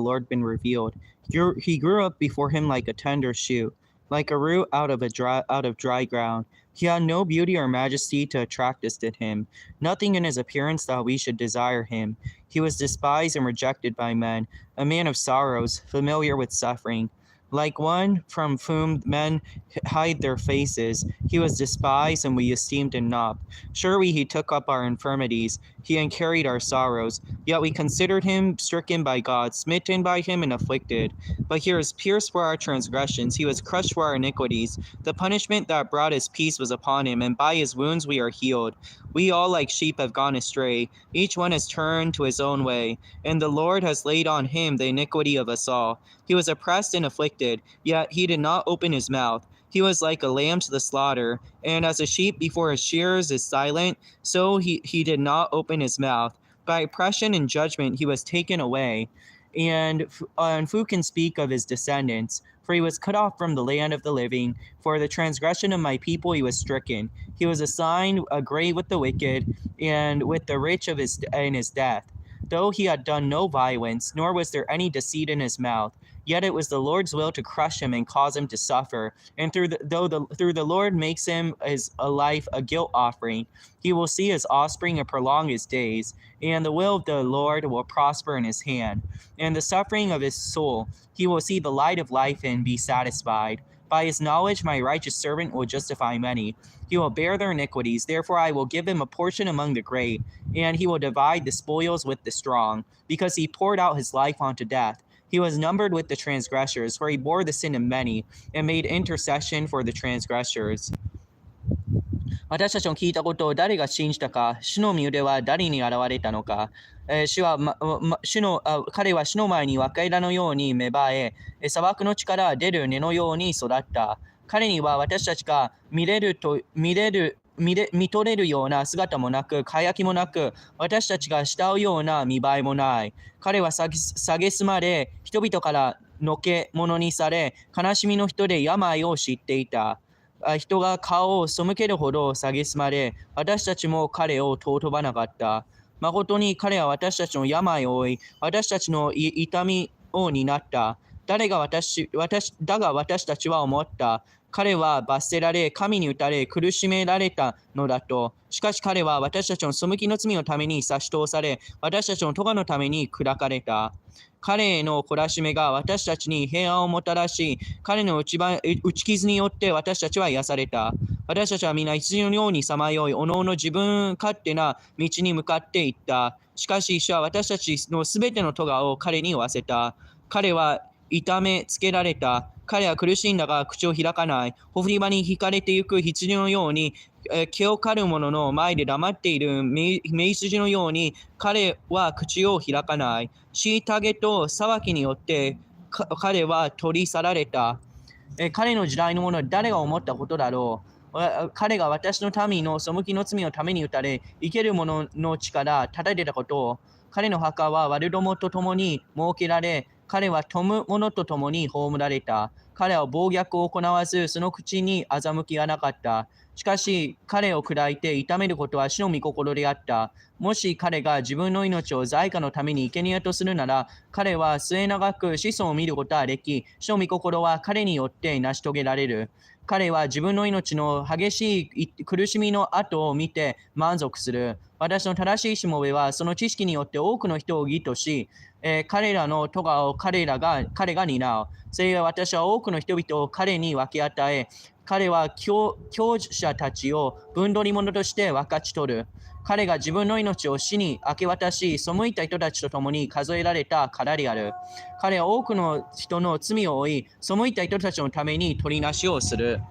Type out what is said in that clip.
Lord been revealed. He grew up before him like a tender shoot, like a root out of dry ground. He had no beauty or majesty to attract us to him, nothing in his appearance that we should desire him. He was despised and rejected by men, a man of sorrows, familiar with suffering. Like one from whom men hide their faces, he was despised and we esteemed him not. Surely he took up our infirmities, he carried our sorrows. Yet we considered him stricken by God, smitten by him and afflicted. But he was pierced for our transgressions, he was crushed for our iniquities. The punishment that brought us peace was upon him, and by his wounds we are healed. We all like sheep have gone astray, each one has turned to his own way, and the Lord has laid on him the iniquity of us all. He was oppressed and afflicted, yet he did not open his mouth. He was like a lamb to the slaughter, and as a sheep before his shearers is silent, so he did not open his mouth. By oppression and judgment he was taken away. And who can speak of his descendants? For he was cut off from the land of the living. For the transgression of my people he was stricken. He was assigned a grave with the wicked, and with the rich in his death. Though he had done no violence, nor was there any deceit in his mouth, yet it was the Lord's will to crush him and cause him to suffer. And through the Lord makes him his a life a guilt offering, he will see his offspring and prolong his days. And the will of the Lord will prosper in his hand. And the suffering of his soul he will see the light of life and be satisfied. By his knowledge my righteous servant will justify many. He will bear their iniquities. Therefore I will give him a portion among the great, and he will divide the spoils with the strong, because he poured out his life unto death. He was numbered with the transgressors, for he bore the sin of many, and made intercession for the transgressors. 私たちの聞いたことを誰が信じたか、主の身腕は誰に現れたのか。彼は主の前に若枝のように芽生え、砂漠の地から出る根のように育った。彼には私たちが見とれるような姿もなく、輝きもなく、私たちが慕うような見栄えもない。彼は蔑まれ、人々からのけ者にされ、悲しみの人で病を知っていた。人が顔を背けるほど蔑まれ、私たちも彼を尊ばなかった。誠に彼は私たちの病を負い、私たちの痛みを担った。だが私たちは思った。彼は罰せられ、神に打たれ、苦しめられたのだと。しかし彼は私たちの背きの罪のために差し通され、私たちの咎のために砕かれた。彼の懲らしめが私たちに平安をもたらし、彼の打ち傷によって私たちは癒された。私たちは皆羊のようにさまよい、おのおの自分勝手な道に向かっていった。しかし主は私たちのすべての咎を彼に負わせた。彼は痛めつけられた。彼は苦しんだが口を開かない。ほふり場に引かれてゆく羊のように、毛を刈る者の前で黙っている雌羊のように、彼は口を開かない。虐げと騒ぎによって彼は取り去られた。彼の時代のものは誰が思ったことだろう。彼が私の民の背きの罪のために打たれ、生ける者の地から立たれたことを。彼の墓は悪どもと共に設けられ、彼は富む者と共に葬られた。彼は暴虐を行わず、その口に欺きがなかった。しかし、彼を砕いて痛めることは主の御心であった。もし彼が自分の命を罪過のために生贄とするなら、彼は末永く子孫を見ることはでき、主の御心は彼によって成し遂げられる。彼は自分の命の激しい苦しみの後を見て満足する。私の正しいしもべはその知識によって多くの人を義とし、彼らの咎を彼が担う。それが私は多くの人々を彼に分け与え、彼は強者たちを分取り者として分かち取る。彼が自分の命を死に明け渡し、背いた人たちと共に数えられたからである。彼は多くの人の罪を負い、背いた人たちのために取りなしをする。